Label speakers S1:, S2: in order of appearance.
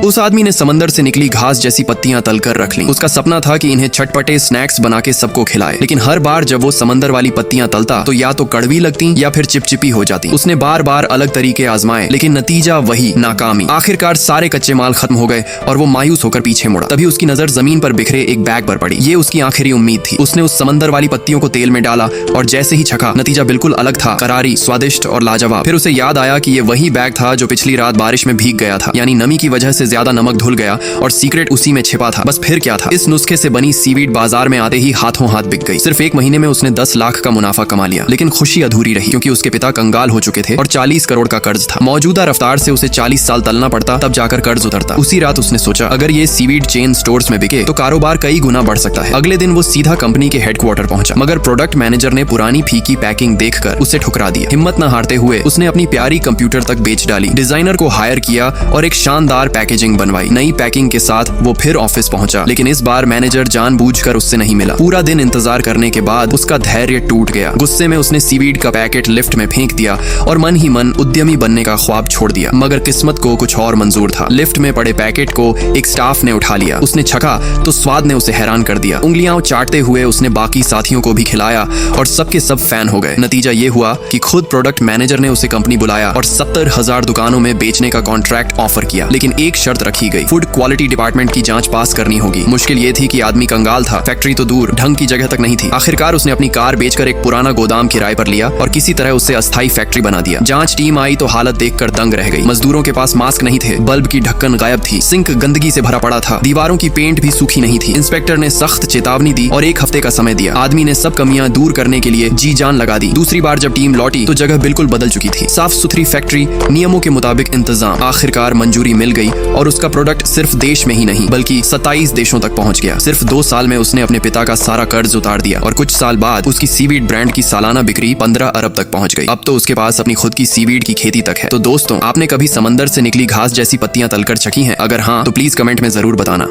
S1: उस आदमी ने समंदर से निकली घास जैसी पत्तियां तलकर रख ली। उसका सपना था कि इन्हें चटपटे स्नैक्स बना के सबको खिलाए, लेकिन हर बार जब वो समंदर वाली पत्तियां तलता तो या तो कड़वी लगती या फिर चिपचिपी हो जाती। उसने बार बार अलग तरीके आजमाए, लेकिन नतीजा वही, नाकामी। आखिरकार सारे कच्चे माल खत्म हो गए और वो मायूस होकर पीछे मुड़ा। तभी उसकी नजर जमीन पर बिखरे एक बैग पर पड़ी। ये उसकी आखिरी उम्मीद थी। उसने उस समंदर वाली पत्तियों को तेल में डाला और जैसे ही छका, नतीजा बिल्कुल अलग था, करारी, स्वादिष्ट और लाजवाब। फिर उसे याद आया कि ये वही बैग था जो पिछली रात बारिश में भीग गया था, यानी नमी की वजह से ज्यादा नमक धुल गया और सीक्रेट उसी में छिपा था। बस फिर क्या था? इस नुस्खे से बनी सीवीड बाजार में आते ही हाथों हाथ बिक गई। सिर्फ 1 महीने में उसने 10 लाख का मुनाफा कमा लिया, लेकिन खुशी अधूरी रही क्योंकि उसके पिता कंगाल हो चुके थे और 40 करोड़ का कर्ज था। मौजूदा रफ्तार से उसे 40 साल तलना पड़ता, तब जाकर कर्ज उतरता। उसी रात उसने सोचा, अगर ये सीवीड चेन स्टोर्स में बिके तो कारोबार कई गुना बढ़ सकता है। अगले दिन वो सीधा कंपनी के हेडक्वार्टर पहुंचा, मगर प्रोडक्ट मैनेजर ने पुरानी फीकी पैकिंग देखकर उसे ठुकरा दिया। हिम्मत न हारते हुए उसने अपनी प्यारी कंप्यूटर तक बेच डाली, डिजाइनर को हायर किया और एक शानदार पैकेजिंग बनवाई। नई पैकिंग के साथ वो फिर ऑफिस पहुंचा, लेकिन इस बार मैनेजर जानबूझकर उससे नहीं मिला। पूरा दिन इंतजार करने के बाद उसका धैर्य टूट गया। गुस्से में उसने सीवीड का पैकेट लिफ्ट में फेंक दिया और मन ही मन उद्यमी बनने का ख्वाब छोड़ दिया। मगर किस्मत को कुछ और मंजूर था। लिफ्ट में पड़े पैकेट को एक स्टाफ ने उठा लिया। उसने छका तो स्वाद ने उसे हैरान कर दिया। उंगलियां चाटते हुए उसने बाकी साथियों को भी खिलाया और सबके सब फैन हो गए। नतीजा ये हुआ कि खुद प्रोडक्ट मैनेजर ने उसे कंपनी बुलाया और 70,000 दुकानों में बेचने का कॉन्ट्रैक्ट ऑफर किया, लेकिन एक शर्त रखी गई, फूड क्वालिटी डिपार्टमेंट की जांच पास करनी होगी। मुश्किल ये थी कि आदमी कंगाल था, फैक्ट्री तो दूर, ढंग की जगह तक नहीं थी। आखिरकार उसने अपनी कार बेचकर एक पुराना गोदाम किराए पर लिया और किसी तरह उससे अस्थायी फैक्ट्री बना दिया। जांच टीम आई तो हालत देखकर दंग रह गई। मजदूरों के पास मास्क नहीं थे, बल्ब की ढक्कन गायब थी, सिंक गंदगी से भरा पड़ा था, दीवारों की पेंट भी सूखी नहीं थी। इंस्पेक्टर ने सख्त चेतावनी दी और 1 हफ्ते का समय दिया। आदमी ने सब कमियां दूर करने के लिए जी जान लगा दी। दूसरी बार जब टीम लौटी तो जगह बिल्कुल बदल चुकी थी। साफ सुथरी फैक्ट्री, नियमों के मुताबिक इंतजाम। आखिरकार मंजूरी मिल गई और उसका प्रोडक्ट सिर्फ देश में ही नहीं बल्कि 27 देशों तक पहुंच गया। सिर्फ 2 साल में उसने अपने पिता का सारा कर्ज उतार दिया और कुछ साल बाद उसकी सीवीड ब्रांड की सालाना बिक्री 15 अरब तक पहुंच गई। अब तो उसके पास अपनी खुद की सीवीड की खेती तक है। तो दोस्तों, आपने कभी समंदर से निकली घास जैसी पत्तियां तलकर चखी हैं? अगर हाँ तो प्लीज कमेंट में जरूर बताना।